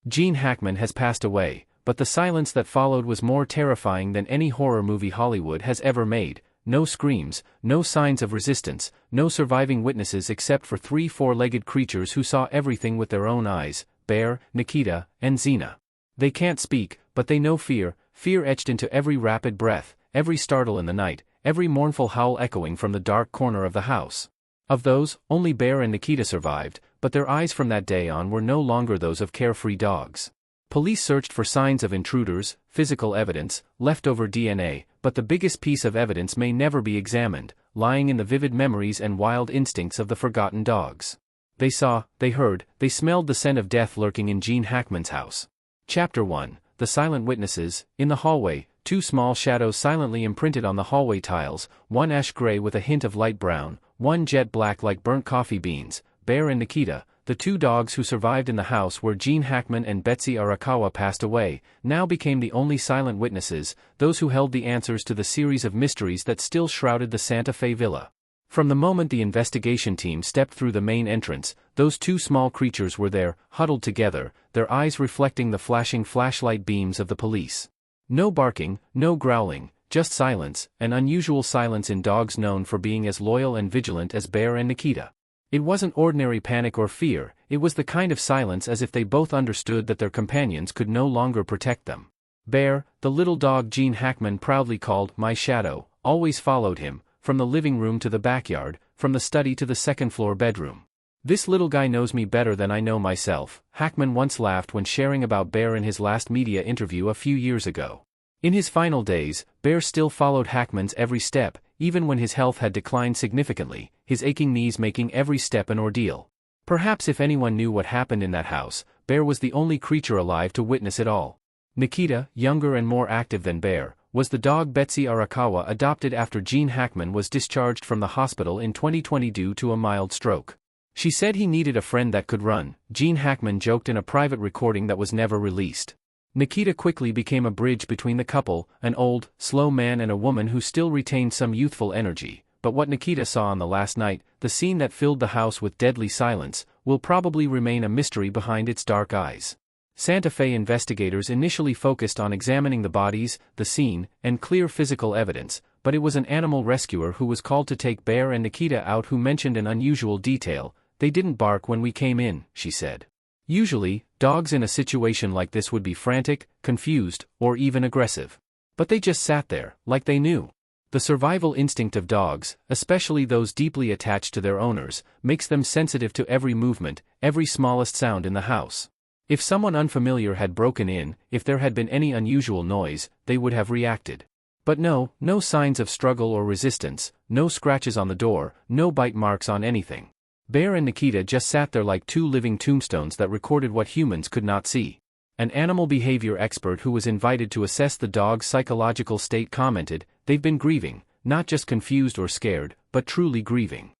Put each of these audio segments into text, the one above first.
Gene Hackman has passed away, but the silence that followed was more terrifying than any horror movie Hollywood has ever made. No screams, no signs of resistance, no surviving witnesses except for 3 four-legged creatures who saw everything with their own eyes: Bear, Nikita, and Xena. They can't speak, but they know fear, fear etched into every rapid breath, every startle in the night, every mournful howl echoing from the dark corner of the house. Of those, only Bear and Nikita survived, but their eyes from that day on were no longer those of carefree dogs. Police searched for signs of intruders, physical evidence, leftover DNA, but the biggest piece of evidence may never be examined, lying in the vivid memories and wild instincts of the forgotten dogs. They saw, they heard, they smelled the scent of death lurking in Gene Hackman's house. Chapter 1: The Silent Witnesses. In the hallway, 2 small shadows silently imprinted on the hallway tiles, one ash gray with a hint of light brown, one jet black like burnt coffee beans. Bear and Nikita, the 2 dogs who survived in the house where Gene Hackman and Betsy Arakawa passed away, now became the only silent witnesses, those who held the answers to the series of mysteries that still shrouded the Santa Fe villa. From the moment the investigation team stepped through the main entrance, those 2 small creatures were there, huddled together, their eyes reflecting the flashing flashlight beams of the police. No barking, no growling, just silence, an unusual silence in dogs known for being as loyal and vigilant as Bear and Nikita. It wasn't ordinary panic or fear, it was the kind of silence as if they both understood that their companions could no longer protect them. Bear, the little dog Gene Hackman proudly called "my shadow," always followed him, from the living room to the backyard, from the study to the second-floor bedroom. "This little guy knows me better than I know myself," Hackman once laughed when sharing about Bear in his last media interview a few years ago. In his final days, Bear still followed Hackman's every step, even when his health had declined significantly, his aching knees making every step an ordeal. Perhaps if anyone knew what happened in that house, Bear was the only creature alive to witness it all. Nikita, younger and more active than Bear, was the dog Betsy Arakawa adopted after Gene Hackman was discharged from the hospital in 2020 due to a mild stroke. She said he needed a friend that could run, Gene Hackman joked in a private recording that was never released. Nikita quickly became a bridge between the couple, an old, slow man and a woman who still retained some youthful energy, but what Nikita saw on the last night, the scene that filled the house with deadly silence, will probably remain a mystery behind its dark eyes. Santa Fe investigators initially focused on examining the bodies, the scene, and clear physical evidence, but it was an animal rescuer who was called to take Bear and Nikita out who mentioned an unusual detail. "They didn't bark when we came in," she said. Usually, dogs in a situation like this would be frantic, confused, or even aggressive. But they just sat there, like they knew. The survival instinct of dogs, especially those deeply attached to their owners, makes them sensitive to every movement, every smallest sound in the house. If someone unfamiliar had broken in, if there had been any unusual noise, they would have reacted. But no signs of struggle or resistance, no scratches on the door, no bite marks on anything. Bear and Nikita just sat there like 2 living tombstones that recorded what humans could not see. An animal behavior expert who was invited to assess the dog's psychological state commented, "They've been grieving, not just confused or scared, but truly grieving."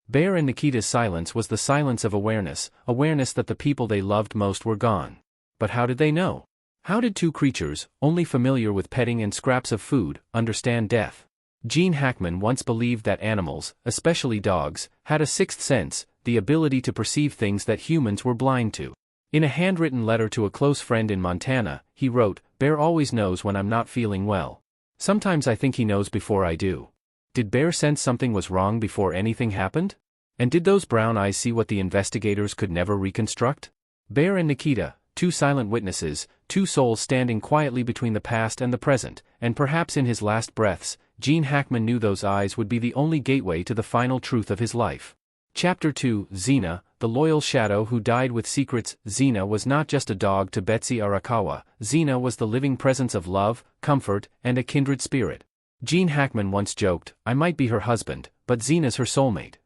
Bear and Nikita's silence was the silence of awareness that the people they loved most were gone. But how did they know? How did 2 creatures, only familiar with petting and scraps of food, understand death? Gene Hackman once believed that animals, especially dogs, had a 6th sense, the ability to perceive things that humans were blind to. In a handwritten letter to a close friend in Montana, he wrote, "Bear always knows when I'm not feeling well. Sometimes I think he knows before I do." Did Bear sense something was wrong before anything happened? And did those brown eyes see what the investigators could never reconstruct? Bear and Nikita, 2 silent witnesses, 2 souls standing quietly between the past and the present, and perhaps in his last breaths, Gene Hackman knew those eyes would be the only gateway to the final truth of his life. Chapter 2: Xena, the loyal shadow who died with secrets. Xena was not just a dog to Betsy Arakawa, Xena was the living presence of love, comfort, and a kindred spirit. Gene Hackman once joked, "I might be her husband, but Xena's her soulmate."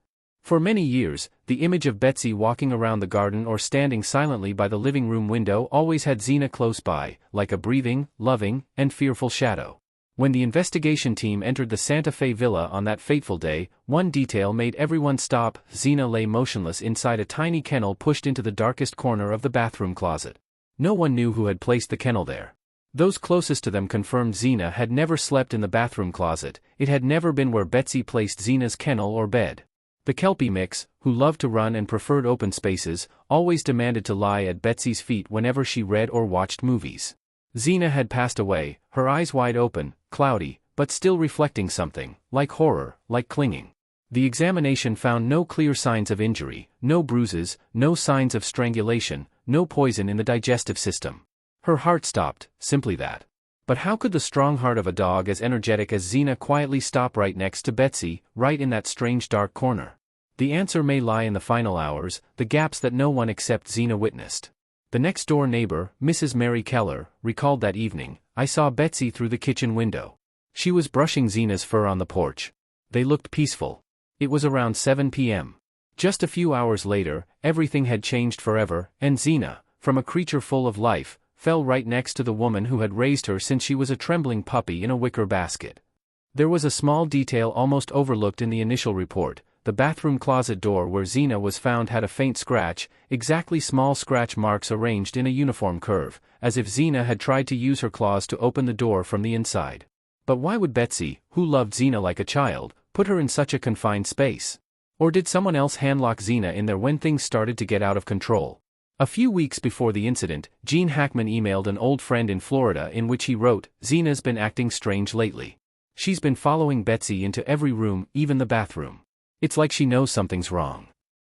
For many years, the image of Betsy walking around the garden or standing silently by the living room window always had Xena close by, like a breathing, loving, and fearful shadow. When the investigation team entered the Santa Fe villa on that fateful day, one detail made everyone stop. Xena lay motionless inside a tiny kennel pushed into the darkest corner of the bathroom closet. No one knew who had placed the kennel there. Those closest to them confirmed Xena had never slept in the bathroom closet, it had never been where Betsy placed Xena's kennel or bed. The Kelpie mix, who loved to run and preferred open spaces, always demanded to lie at Betsy's feet whenever she read or watched movies. Xena had passed away, her eyes wide open, cloudy, but still reflecting something, like horror, like clinging. The examination found no clear signs of injury, no bruises, no signs of strangulation, no poison in the digestive system. Her heart stopped, simply that. But how could the strong heart of a dog as energetic as Xena quietly stop right next to Betsy, right in that strange dark corner? The answer may lie in the final hours, the gaps that no one except Xena witnessed. The next-door neighbor, Mrs. Mary Keller, recalled that evening, "I saw Betsy through the kitchen window. She was brushing Xena's fur on the porch. They looked peaceful." It was around 7 p.m. Just a few hours later, everything had changed forever, and Xena, from a creature full of life, fell right next to the woman who had raised her since she was a trembling puppy in a wicker basket. There was a small detail almost overlooked in the initial report. The bathroom closet door where Xena was found had a faint scratch, exactly small scratch marks arranged in a uniform curve, as if Xena had tried to use her claws to open the door from the inside. But why would Betsy, who loved Xena like a child, put her in such a confined space? Or did someone else handlock Xena in there when things started to get out of control? A few weeks before the incident, Gene Hackman emailed an old friend in Florida in which he wrote, "Xena's been acting strange lately. She's been following Betsy into every room, even the bathroom. It's like she knows something's wrong."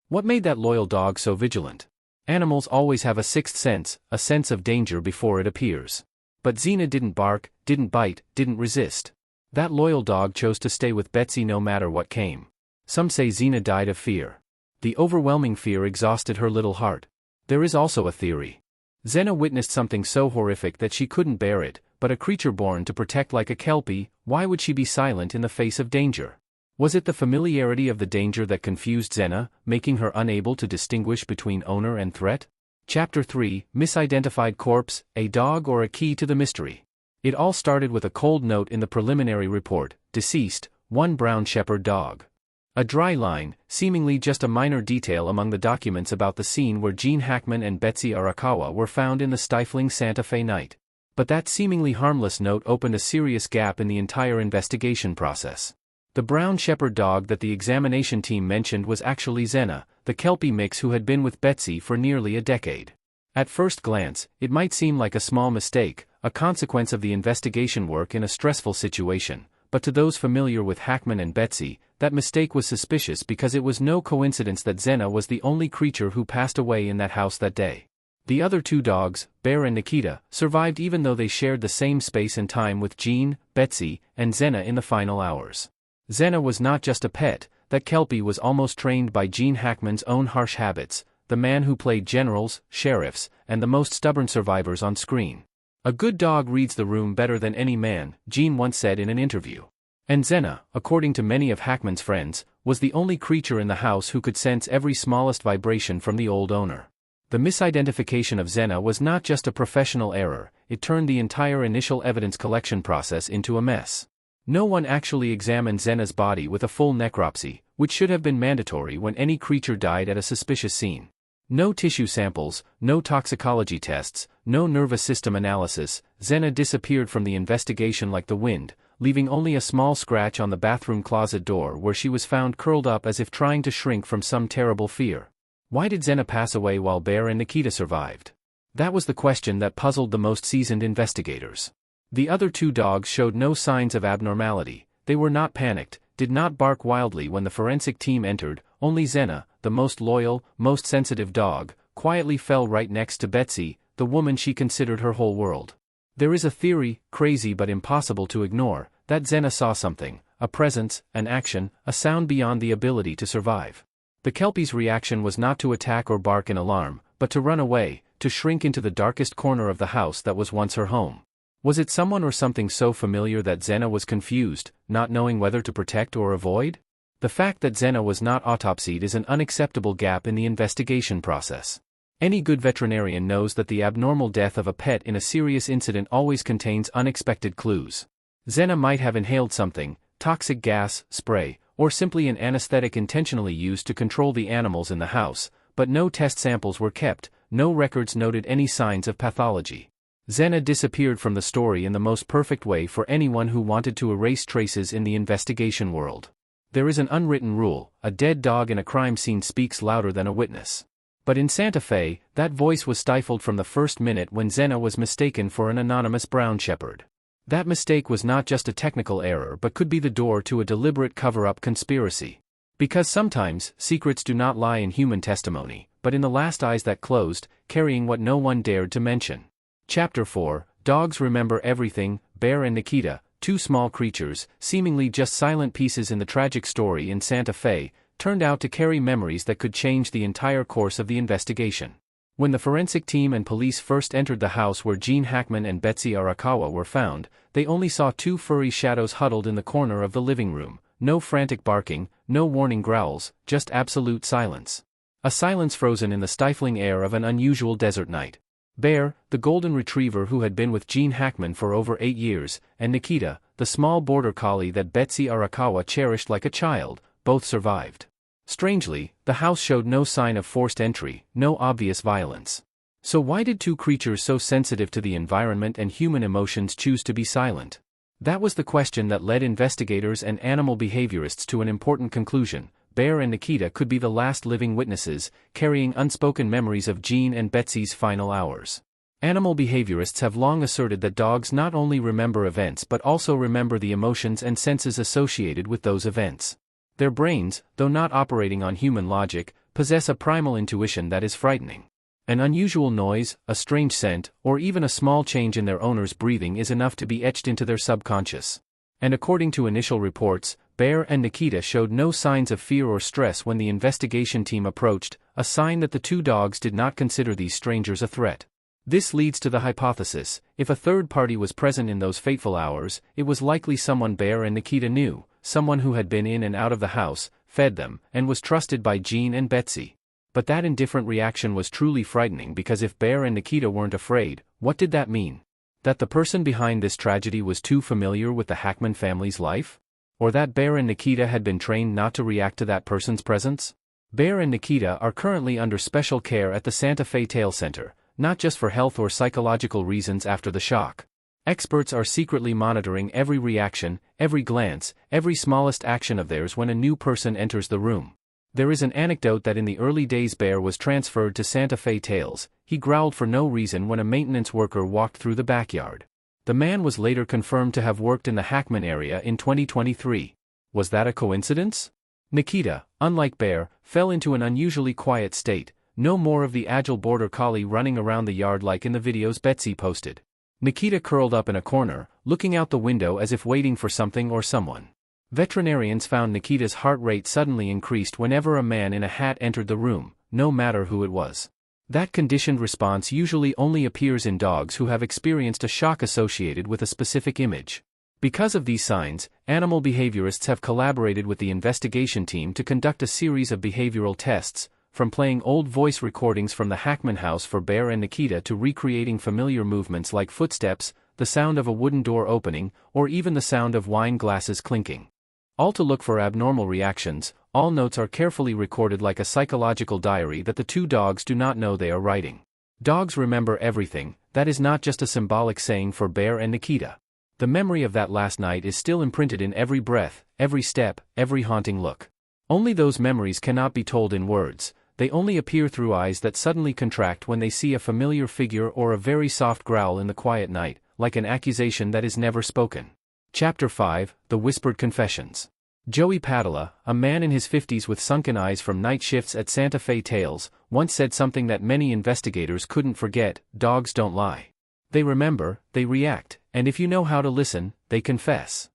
What made that loyal dog so vigilant? Animals always have a sixth sense, a sense of danger before it appears. But Xena didn't bark, didn't bite, didn't resist. That loyal dog chose to stay with Betsy no matter what came. Some say Xena died of fear. The overwhelming fear exhausted her little heart. There is also a theory. Xena witnessed something so horrific that she couldn't bear it, but a creature born to protect like a Kelpie, why would she be silent in the face of danger? Was it the familiarity of the danger that confused Xena, making her unable to distinguish between owner and threat? Chapter 3, Misidentified Corpse, a Dog or a Key to the Mystery. It all started with a cold note in the preliminary report, "Deceased, one brown shepherd dog." A dry line, seemingly just a minor detail among the documents about the scene where Gene Hackman and Betsy Arakawa were found in the stifling Santa Fe night. But that seemingly harmless note opened a serious gap in the entire investigation process. The brown shepherd dog that the examination team mentioned was actually Xena, the Kelpie mix who had been with Betsy for nearly a decade. At first glance, it might seem like a small mistake, a consequence of the investigation work in a stressful situation, but to those familiar with Hackman and Betsy, that mistake was suspicious because it was no coincidence that Xena was the only creature who passed away in that house that day. The other two dogs, Bear and Nikita, survived even though they shared the same space and time with Gene, Betsy, and Xena in the final hours. Xena was not just a pet, that Kelpie was almost trained by Gene Hackman's own harsh habits, the man who played generals, sheriffs, and the most stubborn survivors on screen. "A good dog reads the room better than any man," Gene once said in an interview. And Xena, according to many of Hackman's friends, was the only creature in the house who could sense every smallest vibration from the old owner. The misidentification of Xena was not just a professional error, it turned the entire initial evidence collection process into a mess. No one actually examined Xena's body with a full necropsy, which should have been mandatory when any creature died at a suspicious scene. No tissue samples, no toxicology tests, no nervous system analysis. Xena disappeared from the investigation like the wind, leaving only a small scratch on the bathroom closet door where she was found curled up as if trying to shrink from some terrible fear. Why did Xena pass away while Bear and Nikita survived? That was the question that puzzled the most seasoned investigators. The other two dogs showed no signs of abnormality, they were not panicked, did not bark wildly when the forensic team entered. Only Xena, the most loyal, most sensitive dog, quietly fell right next to Betsy, the woman she considered her whole world. There is a theory, crazy but impossible to ignore, that Xena saw something, a presence, an action, a sound beyond the ability to survive. The Kelpie's reaction was not to attack or bark in alarm, but to run away, to shrink into the darkest corner of the house that was once her home. Was it someone or something so familiar that Xena was confused, not knowing whether to protect or avoid? The fact that Xena was not autopsied is an unacceptable gap in the investigation process. Any good veterinarian knows that the abnormal death of a pet in a serious incident always contains unexpected clues. Xena might have inhaled something, toxic gas, spray, or simply an anesthetic intentionally used to control the animals in the house, but no test samples were kept, no records noted any signs of pathology. Xena disappeared from the story in the most perfect way for anyone who wanted to erase traces in the investigation world. There is an unwritten rule: a dead dog in a crime scene speaks louder than a witness. But in Santa Fe, that voice was stifled from the first minute when Zena was mistaken for an anonymous brown shepherd. That mistake was not just a technical error but could be the door to a deliberate cover-up conspiracy. Because sometimes, secrets do not lie in human testimony, but in the last eyes that closed, carrying what no one dared to mention. Chapter 4, Dogs Remember Everything. Bear and Nikita, two small creatures, seemingly just silent pieces in the tragic story in Santa Fe, turned out to carry memories that could change the entire course of the investigation. When the forensic team and police first entered the house where Gene Hackman and Betsy Arakawa were found, they only saw two furry shadows huddled in the corner of the living room. No frantic barking, no warning growls, just absolute silence. A silence frozen in the stifling air of an unusual desert night. Bear, the golden retriever who had been with Gene Hackman for over 8 years, and Nikita, the small border collie that Betsy Arakawa cherished like a child, both survived. Strangely, the house showed no sign of forced entry, no obvious violence. So why did two creatures so sensitive to the environment and human emotions choose to be silent? That was the question that led investigators and animal behaviorists to an important conclusion. Bear and Nikita could be the last living witnesses, carrying unspoken memories of Gene and Betsy's final hours. Animal behaviorists have long asserted that dogs not only remember events but also remember the emotions and senses associated with those events. Their brains, though not operating on human logic, possess a primal intuition that is frightening. An unusual noise, a strange scent, or even a small change in their owner's breathing is enough to be etched into their subconscious. And according to initial reports, Bear and Nikita showed no signs of fear or stress when the investigation team approached, a sign that the two dogs did not consider these strangers a threat. This leads to the hypothesis: if a third party was present in those fateful hours, it was likely someone Bear and Nikita knew, someone who had been in and out of the house, fed them, and was trusted by Gene and Betsy. But that indifferent reaction was truly frightening, because if Bear and Nikita weren't afraid, what did that mean? That the person behind this tragedy was too familiar with the Hackman family's life? Or that Bear and Nikita had been trained not to react to that person's presence? Bear and Nikita are currently under special care at the Santa Fe Tail Center, not just for health or psychological reasons after the shock. Experts are secretly monitoring every reaction, every glance, every smallest action of theirs when a new person enters the room. There is an anecdote that in the early days Bear was transferred to Santa Fe Tails. He growled for no reason when a maintenance worker walked through the backyard. The man was later confirmed to have worked in the Hackman area in 2023. Was that a coincidence? Nikita, unlike Bear, fell into an unusually quiet state, no more of the agile border collie running around the yard like in the videos Betsy posted. Nikita curled up in a corner, looking out the window as if waiting for something or someone. Veterinarians found Nikita's heart rate suddenly increased whenever a man in a hat entered the room, no matter who it was. That conditioned response usually only appears in dogs who have experienced a shock associated with a specific image. Because of these signs, animal behaviorists have collaborated with the investigation team to conduct a series of behavioral tests, from playing old voice recordings from the Hackman house for Bear and Nikita to recreating familiar movements like footsteps, the sound of a wooden door opening, or even the sound of wine glasses clinking. All to look for abnormal reactions. All notes are carefully recorded like a psychological diary that the two dogs do not know they are writing. Dogs remember everything. That is not just a symbolic saying for Bear and Nikita. The memory of that last night is still imprinted in every breath, every step, every haunting look. Only those memories cannot be told in words. They only appear through eyes that suddenly contract when they see a familiar figure or a very soft growl in the quiet night, like an accusation that is never spoken. Chapter 5, The Whispered Confessions. Joey Padilla, a man in his 50s with sunken eyes from night shifts at Santa Fe Tails, once said something that many investigators couldn't forget: dogs don't lie. They remember, they react, and if you know how to listen, they confess.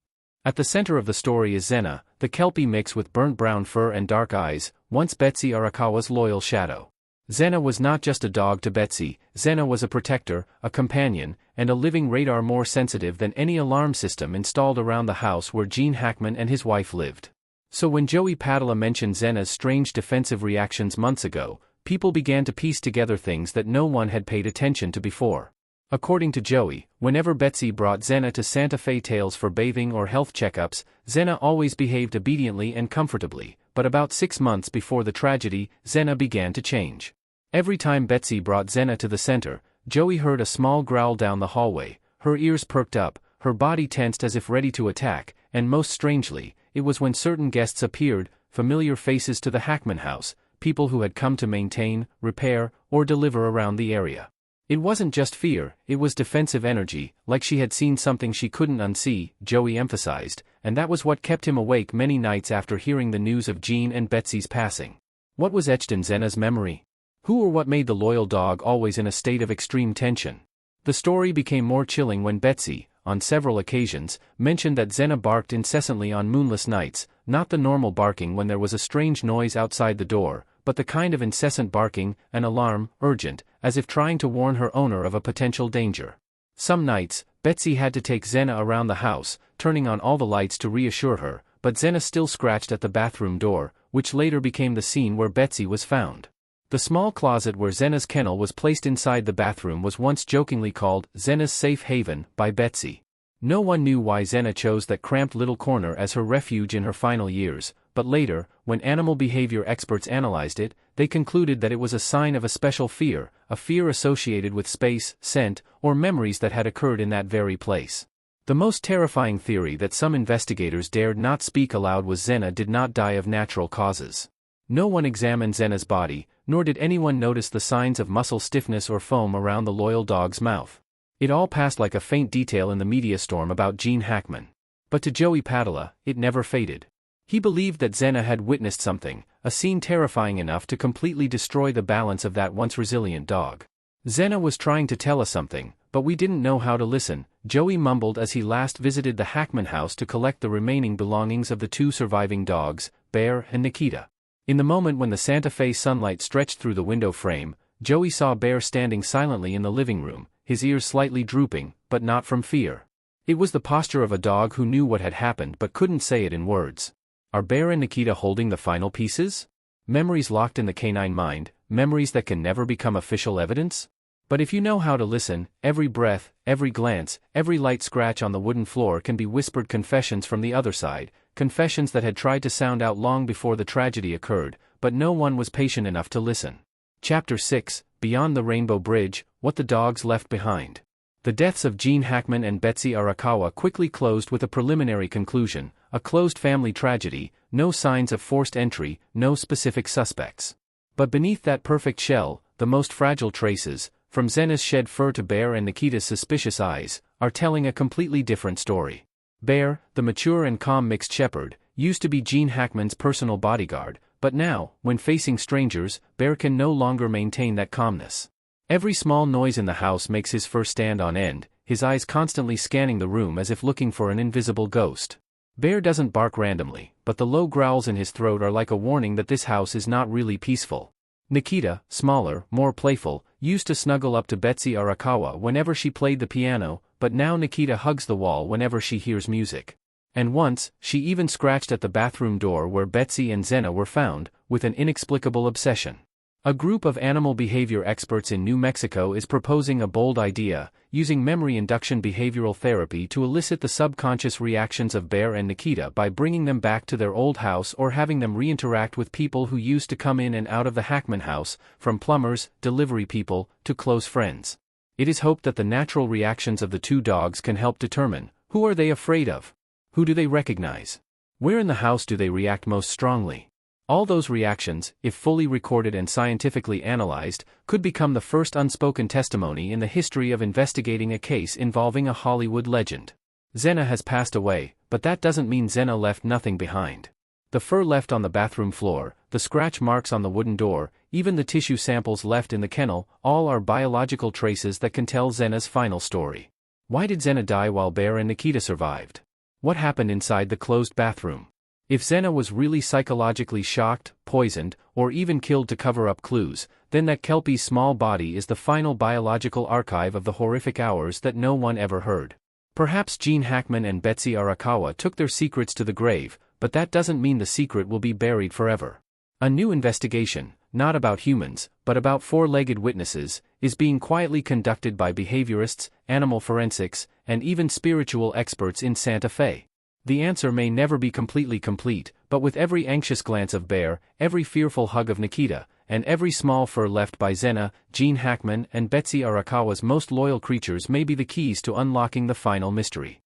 At the center of the story is Zena, the Kelpie mix with burnt brown fur and dark eyes, once Betsy Arakawa's loyal shadow. Zena was not just a dog to Betsy. Zena was a protector, a companion, and a living radar more sensitive than any alarm system installed around the house where Gene Hackman and his wife lived. So when Joey Padilla mentioned Zena's strange defensive reactions months ago, people began to piece together things that no one had paid attention to before. According to Joey, whenever Betsy brought Zena to Santa Fe Tails for bathing or health checkups, Zena always behaved obediently and comfortably, but about 6 months before the tragedy, Zena began to change. Every time Betsy brought Zena to the center, Joey heard a small growl down the hallway, her ears perked up, her body tensed as if ready to attack, and most strangely, it was when certain guests appeared, familiar faces to the Hackman house, people who had come to maintain, repair, or deliver around the area. It wasn't just fear, it was defensive energy, like she had seen something she couldn't unsee, Joey emphasized, and that was what kept him awake many nights after hearing the news of Gene and Betsy's passing. What was etched in Zena's memory? Who or what made the loyal dog always in a state of extreme tension? The story became more chilling when Betsy, on several occasions, mentioned that Zena barked incessantly on moonless nights, not the normal barking when there was a strange noise outside the door, but the kind of incessant barking, an alarm, urgent, as if trying to warn her owner of a potential danger. Some nights, Betsy had to take Zena around the house, turning on all the lights to reassure her, but Zena still scratched at the bathroom door, which later became the scene where Betsy was found. The small closet where Zena's kennel was placed inside the bathroom was once jokingly called Zena's safe haven by Betsy. No one knew why Zena chose that cramped little corner as her refuge in her final years, but later, when animal behavior experts analyzed it, they concluded that it was a sign of a special fear, a fear associated with space, scent, or memories that had occurred in that very place. The most terrifying theory that some investigators dared not speak aloud was Zena did not die of natural causes. No one examined Zena's body, nor did anyone notice the signs of muscle stiffness or foam around the loyal dog's mouth. It all passed like a faint detail in the media storm about Gene Hackman. But to Joey Padula, it never faded. He believed that Zena had witnessed something, a scene terrifying enough to completely destroy the balance of that once resilient dog. Zena was trying to tell us something, but we didn't know how to listen, Joey mumbled as he last visited the Hackman house to collect the remaining belongings of the two surviving dogs, Bear and Nikita. In the moment when the Santa Fe sunlight stretched through the window frame, Joey saw Bear standing silently in the living room, his ears slightly drooping, but not from fear. It was the posture of a dog who knew what had happened but couldn't say it in words. Are Bear and Nikita holding the final pieces? Memories locked in the canine mind, memories that can never become official evidence? But if you know how to listen, every breath, every glance, every light scratch on the wooden floor can be whispered confessions from the other side, confessions that had tried to sound out long before the tragedy occurred, but no one was patient enough to listen. Chapter 6, Beyond the Rainbow Bridge, What the Dogs Left Behind. The deaths of Gene Hackman and Betsy Arakawa quickly closed with a preliminary conclusion, a closed family tragedy, no signs of forced entry, no specific suspects. But beneath that perfect shell, the most fragile traces, from Zena's shed fur to Bear and Nikita's suspicious eyes, are telling a completely different story. Bear, the mature and calm mixed shepherd, used to be Gene Hackman's personal bodyguard, but now, when facing strangers, Bear can no longer maintain that calmness. Every small noise in the house makes his fur stand on end, his eyes constantly scanning the room as if looking for an invisible ghost. Bear doesn't bark randomly, but the low growls in his throat are like a warning that this house is not really peaceful. Nikita, smaller, more playful, used to snuggle up to Betsy Arakawa whenever she played the piano, but now Nikita hugs the wall whenever she hears music. And once, she even scratched at the bathroom door where Betsy and Zena were found, with an inexplicable obsession. A group of animal behavior experts in New Mexico is proposing a bold idea, using memory induction behavioral therapy to elicit the subconscious reactions of Bear and Nikita by bringing them back to their old house or having them reinteract with people who used to come in and out of the Hackman house, from plumbers, delivery people, to close friends. It is hoped that the natural reactions of the two dogs can help determine, who are they afraid of? Who do they recognize? Where in the house do they react most strongly? All those reactions, if fully recorded and scientifically analyzed, could become the first unspoken testimony in the history of investigating a case involving a Hollywood legend. Zena has passed away, but that doesn't mean Zena left nothing behind. The fur left on the bathroom floor, the scratch marks on the wooden door, even the tissue samples left in the kennel, all are biological traces that can tell Zena's final story. Why did Zena die while Bear and Nikita survived? What happened inside the closed bathroom? If Zena was really psychologically shocked, poisoned, or even killed to cover up clues, then that Kelpie's small body is the final biological archive of the horrific hours that no one ever heard. Perhaps Gene Hackman and Betsy Arakawa took their secrets to the grave, but that doesn't mean the secret will be buried forever. A new investigation, not about humans, but about four-legged witnesses, is being quietly conducted by behaviorists, animal forensics, and even spiritual experts in Santa Fe. The answer may never be completely complete, but with every anxious glance of Bear, every fearful hug of Nikita, and every small fur left by Zena, Gene Hackman and Betsy Arakawa's most loyal creatures may be the keys to unlocking the final mystery.